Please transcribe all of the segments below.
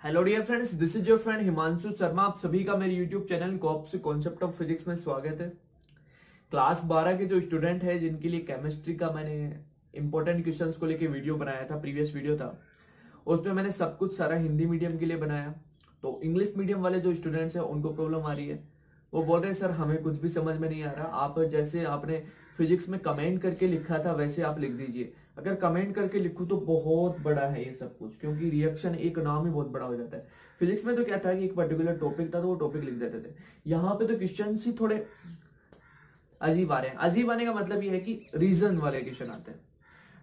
Hello dear friends, this is your friend Himanshu Sharma. आप सभी का मेरे YouTube channel cops concept of physics में स्वागत है। क्लास 12 के जो स्टूडेंट है जिनके लिए केमिस्ट्री का मैंने इंपॉर्टेंट क्वेश्चंस को लेके वीडियो बनाया था, प्रीवियस वीडियो था, उसमें मैंने सब कुछ सारा हिंदी मीडियम के लिए बनाया। तो इंग्लिश मीडियम वाले जो स्टूडेंट्स हैं उनको प्रॉब्लम आ रही है। वो बोल रहे हैं सर हमें कुछ भी समझ में नहीं आ रहा, आप जैसे आपने फिजिक्स में कमेंट करके लिखा था वैसे आप लिख दीजिए। अगर कमेंट करके लिखूं तो बहुत बड़ा है ये सब कुछ, क्योंकि रिएक्शन एक नाम ही बहुत बड़ा हो जाता है। फिजिक्स में तो क्या था कि एक पर्टिकुलर टॉपिक था तो वो टॉपिक लिख देते थे। यहाँ पे तो क्वेश्चन ही थोड़े अजीब आ रहे हैं। अजीब आने का मतलब ये है कि रीजन वाले क्वेश्चन आते हैं।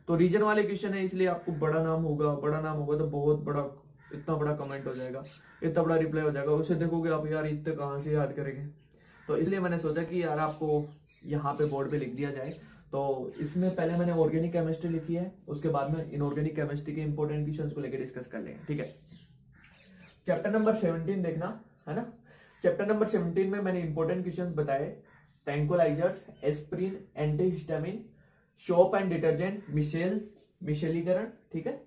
तो रीजन वाले क्वेश्चन है, इसलिए आपको बड़ा नाम होगा तो बहुत बड़ा, इतना बड़ा कमेंट हो जाएगा, इतना बड़ा रिप्लाई हो जाएगा, उसे देखोगे आप यार इतने कहाँ से याद करेंगे। तो इसलिए मैंने सोचा कि यार आपको यहाँ पे बोर्ड पे लिख दिया जाए। तो इसमें पहले मैंने ऑर्गेनिक केमिस्ट्री लिखी है, उसके बाद में इनऑर्गेनिक केमिस्ट्री के इंपॉर्टेंट क्वेश्चंस को लेकर डिस्कस कर लेंगे, ठीक है। चैप्टर नंबर 17 देखना है ना। चैप्टर नंबर 17 में मैंने इंपॉर्टेंट क्वेश्चंस बताए। Tranquilizers, aspirin, antihistamine, soap and detergent, मिशेलीकरण, ठीक है,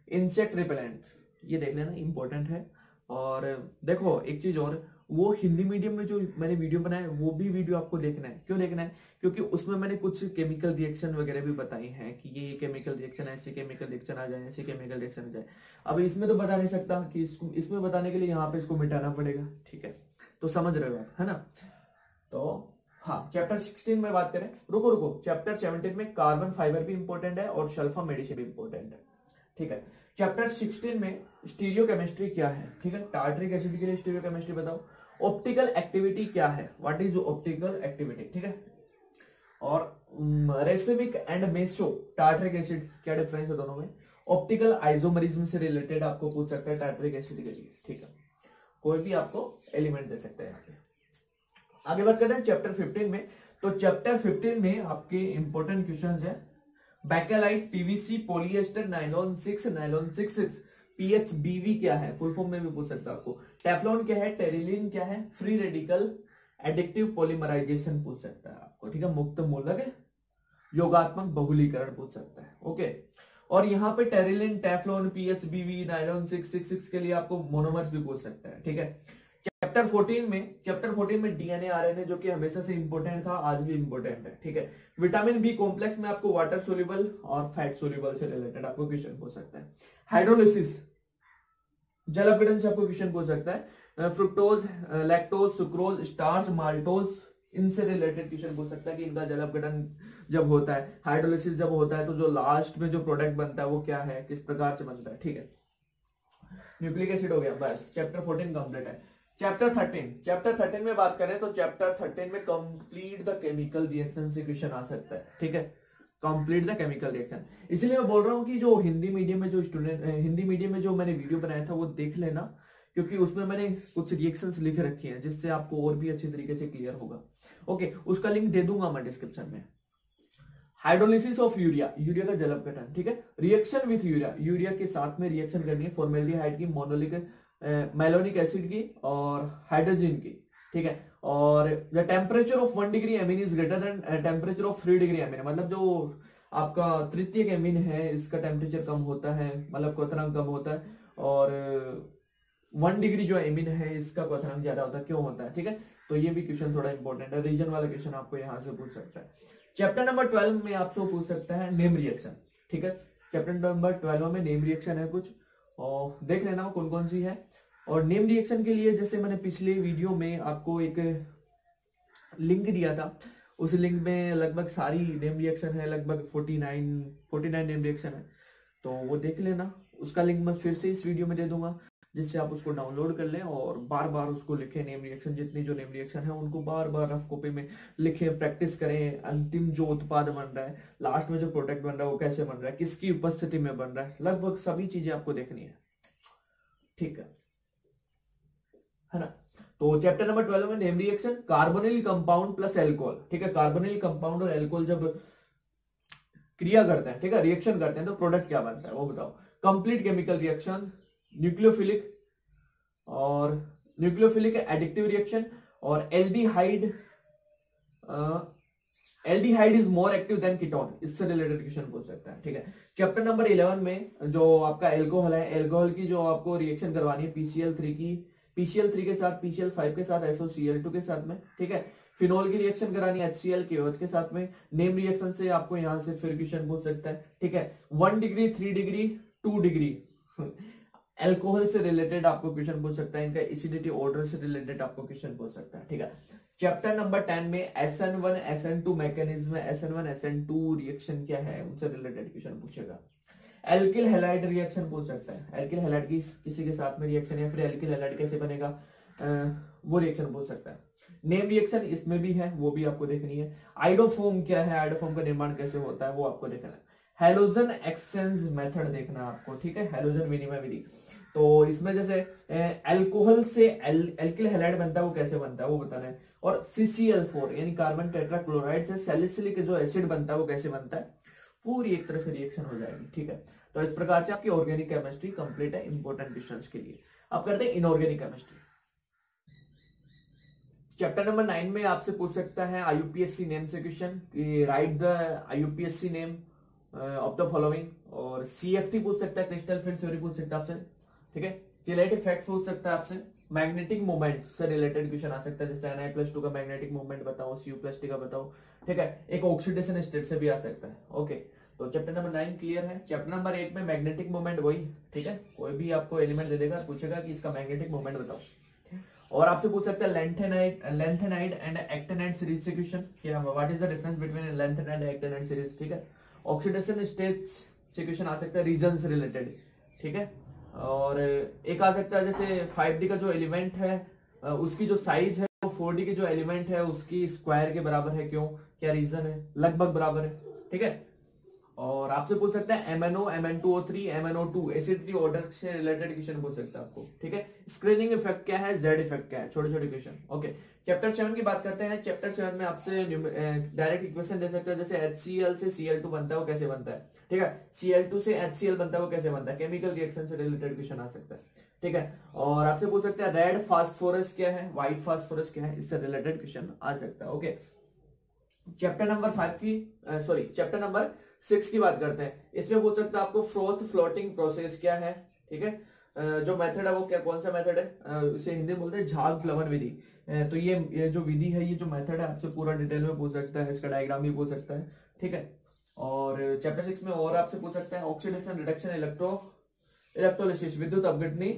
इंसेक्ट रिपेलेंट, ये देख लेना, इंपॉर्टेंट है। और देखो एक चीज और, वो हिंदी मीडियम में जो मैंने वीडियो बनाया वो भी वीडियो आपको देखना है। क्यों देखना है? क्योंकि उसमें मैंने कुछ केमिकल रिएक्शन वगैरह भी बताई हैं कि ये केमिकल रिएक्शन, ऐसे केमिकल रिएक्शन आ जाए, ऐसे केमिकल रिएक्शन आ जाए। अब इसमें तो बता नहीं सकता कि इसमें बताने के लिए यहाँ पे इसको मिटाना पड़ेगा, ठीक है। तो समझ रहे हो आप, है ना। तो हाँ, चैप्टर 16 में बात करें, रुको चैप्टर 17 में कार्बन फाइबर भी इंपॉर्टेंट है और सल्फा मेडिसिन भी इंपॉर्टेंट है, ठीक है। चैप्टर 16 में स्टीरियो केमिस्ट्री क्या है, ठीक है। टार्टरिक एसिड के लिए स्टीरियो केमिस्ट्री बताओ। ऑप्टिकल एक्टिविटी क्या है, व्हाट इज ऑप्टिकल एक्टिविटी, ठीक है। और racemic and meso tartaric acid, क्या डिफरेंस है दोनों में। ऑप्टिकल आइसोमरिज्म से रिलेटेड आपको पूछ सकता है टार्टरिक एसिड के लिए, ठीक है। कोई भी आपको एलिमेंट दे सकते हैं। आगे बात करते हैं चैप्टर 15 में। तो चैप्टर 15 में आपके इंपॉर्टेंट क्वेश्चंस है बैकेलाइट, पीवीसी, पॉलिएस्टर, नायलॉन 6, पीएचबीवी क्या है, फुल फॉर्म में भी पूछ सकता है आपको। टेफ्लॉन क्या है, टेरिलिन क्या है, फ्री रेडिकल एडिक्टिव पॉलीमराइजेशन पूछ सकता है आपको, ठीक है। मुक्त मूलक योगात्मक बहुलीकरण पूछ सकता है, ओके। और यहाँ पे टेरिलिन, टेफ्लॉन, पीएचबीवी, नायलॉन 6 के लिए आपको मोनोमर्स भी पूछ सकता है, ठीक है। चैप्टर 14 में डीएनए आरएनए, जो कि हमेशा से इंपॉर्टेंट था, आज भी इंपॉर्टेंट है, ठीक है। विटामिन बी कॉम्प्लेक्स में आपको वाटर सोल्यूबल और फैट सोल्यूबल से रिलेटेड आपको क्वेश्चन पूछ सकता है। हाइड्रोलिसिस, जल अपघटन से आपको क्वेश्चन पूछ सकता है। Fructose, lactose, sucrose, starch, maltose, इनसे रिलेटेड क्वेश्चन पूछ सकता है कि इनका जल अपघटन जब होता है, हाइड्रोलिसिस जब होता है, तो जो लास्ट में जो प्रोडक्ट बनता है वो क्या है, किस प्रकार से बनता है, ठीक है। न्यूक्लिक एसिड हो गया, बस चैप्टर 14 कंप्लीट है। चैप्टर 13 में बात करें तो चैप्टर 13 में कंप्लीट द केमिकल रिएक्शन से क्वेश्चन आ सकता है, ठीक है। कंप्लीट द केमिकल रिएक्शन, इसलिए मैं बोल रहा हूं कि जो हिंदी मीडियम में जो स्टूडेंट, हिंदी मीडियम में जो मैंने वीडियो बनाया था वो देख लेना, क्योंकि उसमें मैंने कुछ रिएक्शंस लिख रखी हैं जिससे आपको और भी अच्छी तरीके से क्लियर होगा, ओके। उसका लिंक दे दूंगा मैं डिस्क्रिप्शन में। हाइड्रोलिसिस ऑफ यूरिया, यूरिया का जल अपघटन, ठीक है। रिएक्शन विथ यूरिया, यूरिया के साथ में रिएक्शन करनी है, फॉर्मेल्डिहाइड की, मेलोनिक एसिड की और हाइड्रोजन की, ठीक है। और the temperature of 1 degree amine is greater than temperature of 3 degree amine, मतलब जो आपका तृतीयक एमिन है इसका टेम्परेचर कम होता है, मतलब क्वथनांक कम होता है, और 1 डिग्री जो एमिन है इसका क्वथनांक ज्यादा होता है, क्यों होता है, ठीक है। तो ये भी क्वेश्चन थोड़ा इंपॉर्टेंट है, रीजन वाला क्वेश्चन आपको यहाँ से पूछ सकता है। चैप्टर नंबर 12 में आपसे पूछ सकता है नेम रिएक्शन, ठीक है। चैप्टर नंबर 12 में नेम रिएक्शन है कुछ, और देख लेना कौन कौन सी है। और नेम रिएक्शन के लिए जैसे मैंने पिछले वीडियो में आपको एक लिंक दिया था, उस लिंक में लगभग सारी नेम रिएक्शन है, लगभग 49 नेम रिएक्शन है, तो वो देख लेना। उसका लिंक मैं फिर से इस वीडियो में दे दूंगा, जिससे आप उसको डाउनलोड कर लें और बार बार उसको लिखें। नेम रिएक्शन, जितनी जो नेम रिएक्शन है उनको बार बार रफ कॉपी में लिखें, प्रैक्टिस करें। अंतिम जो उत्पाद बन रहा है, लास्ट में जो प्रोडक्ट बन रहा है वो कैसे बन रहा है, किसकी उपस्थिति में बन रहा है, लगभग सभी चीजें आपको देखनी है, ठीक है ना। तो चैप्टर नंबर 12 में name reaction, carbonyl compound plus alcohol, ठीक है। कार्बोनिल कंपाउंड और एल्कोहल जब क्रिया करते हैं, ठीक है, रिएक्शन करते हैं, तो प्रोडक्ट क्या बनता है वो बताओ। कंप्लीट केमिकल रिएक्शन, न्यूक्लियोफिलिक और न्यूक्लियोफिलिक एडिक्टिव रिएक्शन, और aldehyde aldehyde is more active than ketone, इससे रिलेटेड क्वेश्चन पूछ सकता है। ठीक है, चैप्टर नंबर 11 में जो आपका एल्कोहल है, एल्कोहल की जो आपको रिएक्शन करवानी है PCl3 की, PCl3 के साथ, PCl5 के साथ, SOCl2 के साथ में। ठीक है, फिनोल की रिएक्शन करानी है HCl KOH के साथ में। नेम रिएक्शन से आपको यहां से फिर क्वेश्चन पूछ सकता है। ठीक है, 1 डिग्री, 3 डिग्री, 2 डिग्री एल्कोहल से रिलेटेड आपको क्वेश्चन पूछ सकता है। इनका एसिडिटी ऑर्डर से रिलेटेड आपको क्वेश्चन पूछ सकता है। ठीक है, चैप्टर नंबर 10 में SN1 SN2 mechanism, SN1 SN2 reaction क्या है, उनसे रिलेटेड क्वेश्चन पूछेगा। एल्किल हैलाइड रिएक्शन पूछ सकता है, एल्किल हैलाइड की किसी के साथ में रिएक्शन या फिर एल्किल हैलाइड कैसे बनेगा, वो रिएक्शन पूछ सकता है। नेम रिएक्शन इसमें भी है, वो भी आपको देखनी है। आइडोफोम क्या है, आइडोफोम का निर्माण कैसे होता है, वो आपको देखना है। हैलोजन एक्सचेंज मेथड देखना आपको। ठीक है, हैलोजन विनिमय विधि। तो इसमें जैसे अल्कोहल से एल्किल हैलाइड बनता है, वो कैसे बनता है वो बताना है। और CCl4 यानी कार्बन टेट्राक्लोराइड से सैलिसिलिक जो एसिड बनता है वो कैसे बनता है, पूरी एक तरह से रिएक्शन हो जाएगी। ठीक है, तो इस प्रकार से आपकी ऑर्गेनिक केमिस्ट्री कंप्लीट है इंपॉर्टेंट क्वेश्चंस के लिए। अब करते हैं इनऑर्गेनिक केमिस्ट्री। चैप्टर नंबर 9 में आपसे पूछ सकता है IUPAC नेम से question, right the IUPAC name of the following. और CFT पूछ सकता है, क्रिस्टल फील्ड थ्योरी पूछ सकता है आपसे। ठीक है, चिलेट इफेक्ट पूछ सकता है आपसे। मैग्नेटिक मूवमेंट से रिलेटेड क्वेश्चन आ सकता है, जैसे Na+2 का मैग्नेटिक मूवमेंट बताओ, Cu+T का बताओ। ठीक है, एक ऑक्सीडेशन स्टेट से भी आ सकता है। ओके, तो चैप्टर नंबर 9 क्लियर है। चैप्टर नंबर 8 में मैग्नेटिक मूवमेंट वही। ठीक है, कोई भी आपको एलिमेंट दे देगा, पूछेगा कि इसका मैग्नेटिक मूवमेंट बताओ। और आपसे पूछ सकता है लेंथेनाइड एंड एक्टिनाइड सीरीज से क्वेश्चन, क्या what is the difference between lanthanide and actinide series. ठीक है, ऑक्सीडेशन स्टेट से क्वेश्चन आ सकता है, रीजन से रिलेटेड। ठीक है, और एक आ सकता है जैसे 5D का जो एलिमेंट है उसकी जो साइज है वो 4D के जो एलिमेंट है उसकी स्क्वायर के बराबर है, क्यों, क्या रीजन है, लगभग बराबर है। ठीक है, और आपसे पूछ सकता है MnO, Mn2O3, MnO2 acidity order से रिलेटेड क्वेश्चन पूछ सकता है आपको। ठीक है, स्क्रीनिंग इफेक्ट क्या है, Z इफेक्ट क्या है, छोटे छोटे क्वेश्चन। ओके, चैप्टर 7 की बात करते हैं। चैप्टर 7 में आपसे डायरेक्ट इक्वेशन दे सकते हैं, जैसे HCl से Cl2 बनता है वो कैसे बनता है। ठीक है, Cl2 से HCl बनता है वो कैसे बनता है, केमिकल रिएक्शन से रिलेटेड क्वेश्चन आ सकता है। ठीक है, और आपसे पूछ सकते हैं रेड फास्फोरस क्या है, व्हाइट फास्फोरस क्या है, इससे रिलेटेड क्वेश्चन आ सकता है। ओके, चैप्टर नंबर 5 की चैप्टर नंबर 6 की बात करते हैं। इसमें पूछ सकता है आपको फ्रोथ फ्लोटिंग प्रोसेस क्या है। ठीक है, जो मेथड है वो क्या, कौन सा मेथड है, इसे हिंदी में बोलते हैं झाग प्लवन विधि। तो ये जो विधि है, ये जो मेथड है, आपसे पूरा डिटेल में पूछ सकता है, इसका डायग्राम भी पूछ सकता है। ठीक है, और चैप्टर 6 में और आपसे पूछ सकता है ऑक्सीडेशन रिडक्शन इलेक्ट्रोलिसिस विद्युत अपघटनी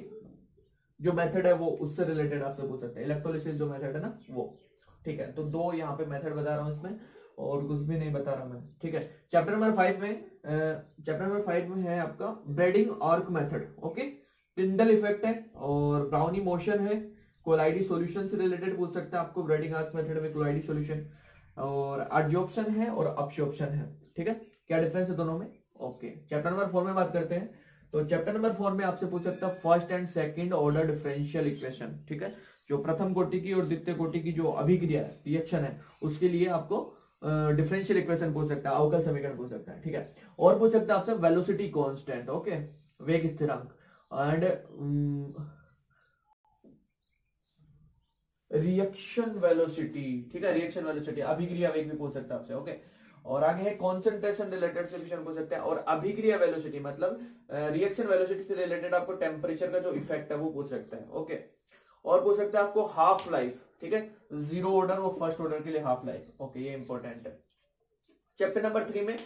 जो मेथड है वो उससे रिलेटेड आपसे पूछ सकते हैं, इलेक्ट्रोलिसिस जो मेथड है ना वो। ठीक है, तो दो यहाँ पे मेथड बता रहा हूँ इसमें, और कुछ भी नहीं बता रहा मैं। ठीक है, चैप्टर नंबर 5 में है आपका braiding arc method. Okay, Tyndall effect है और ब्राउनी मोशन है, कोलाइडी सॉल्यूशन से रिलेटेड पूछ सकता है आपको, ब्रेडिंग आर्क मेथड में कोलाइडी सॉल्यूशन, और एडजॉर्प्शन है और अब्जॉर्प्शन है। ठीक है, क्या डिफरेंस है दोनों में। ओके, चैप्टर नंबर 4 में बात करते हैं। तो चैप्टर नंबर 4 में आपसे पूछ सकता है first and second order differential equation. ठीक है, जो प्रथम कोटि की और द्वितीय कोटि की जो अभिक्रिया रिएक्शन है उसके लिए आपको डिफरेंशियल इक्वेशन पूछ सकता है, अवकल समीकरण पूछ सकता है। ठीक है, और पूछ सकता है आपसे वेलोसिटी कांस्टेंट, ओके, वेग स्थिरांक, एंड रिएक्शन वेलोसिटी। ठीक है, रिएक्शन वेलोसिटी, अभिक्रिया वेग भी पूछ सकता है आपसे। ओके, और आगे है कॉन्सेंट्रेशन रिलेटेड से क्वेश्चन पूछ सकते हैं, और अभिक्रिया वेलोसिटी मतलब रिएक्शन वेलोसिटी से रिलेटेड आपको टेम्परेचर का जो इफेक्ट है वो पूछ सकता है। ओके, और पूछ सकते हैं आपको हाफ लाइफ। ठीक है, 0 ऑर्डर और फर्स्ट ऑर्डर के लिए हाफ लाइफ। ओके, ये इंपॉर्टेंट है। चैप्टर नंबर 3 में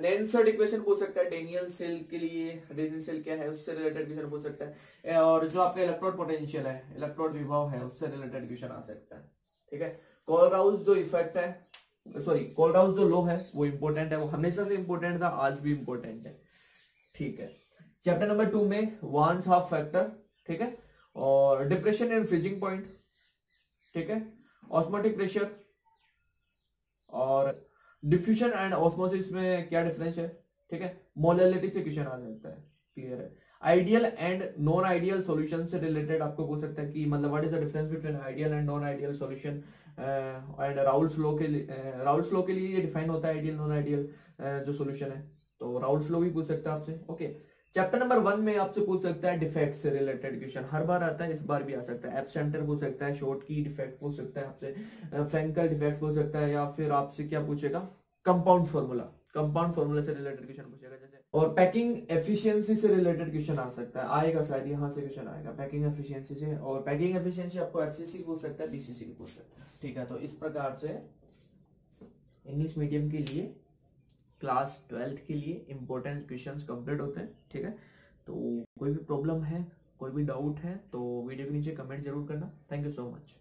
नेन्सर्ड इक्वेशन पूछ सकता है, डेनियल सेल के लिए, डेनियल सेल क्या है उससे रिलेटेड क्वेश्चन पूछ सकता है, और जो आपका इलेक्ट्रोड पोटेंशियल है, इलेक्ट्रोड विभव है, उससे रिलेटेड क्वेश्चन आ सकता है। ठीक है, कोलराउस जो इफेक्ट है, कोलराउस जो लॉ है वो इंपॉर्टेंट है, वो हमेशा से इंपॉर्टेंट था, आज भी इंपॉर्टेंट है। ठीक है, चैप्टर नंबर 2 में वान्स हाफ फैक्टर। ठीक है, और डिप्रेशन एंड फ्रीजिंग पॉइंट। ठीक है, ऑस्मोटिक प्रेशर और डिफ्यूजन एंड ऑस्मोसिस में क्या डिफरेंस है। ठीक है, मोलैलिटी से क्वेश्चन आ सकता है, क्लियर है। Ideal and non ideal solution से रिलेटेड आपको पूछ सकता है कि मतलब what is the difference between ideal and non ideal solution, and Raoult's law के लिए ये डिफाइन होता है आइडियल नॉन आइडियल जो सॉल्यूशन है, तो राउल्स लॉ भी पूछ सकता है आपसे। ओके, चैप्टर नंबर 1 में आपसे पूछ सकता है डिफेक्ट से रिलेटेड क्वेश्चन, हर बार आता है, इस बार भी आ सकता है। एब्सेंटर पूछ सकता है, शॉर्ट की डिफेक्ट पूछ सकता है आपसे, फ्रैंकल डिफेक्ट पूछ सकता है, या फिर आपसे क्या पूछेगा, कंपाउंड फार्मूला से रिलेटेड क्वेश्चन पूछेगा जैसे। और पैकिंग एफिशिएंसी से रिलेटेड क्वेश्चन आ सकता है, आएगा शायद, यहाँ से क्वेश्चन आएगा पैकिंग एफिशिएंसी से। और पैकिंग एफिशिएंसी आपको एफसीसी पूछ सकता है, बीसीसी पूछ सकता है, ठीक है। तो इस प्रकार से इंग्लिश मीडियम के लिए क्लास 12th के लिए इंपॉर्टेंट क्वेश्चंस कंप्लीट होते हैं, ठीक है। तो कोई भी प्रॉब्लम है, कोई भी डाउट है तो वीडियो के नीचे कमेंट जरूर करना। Thank you so much.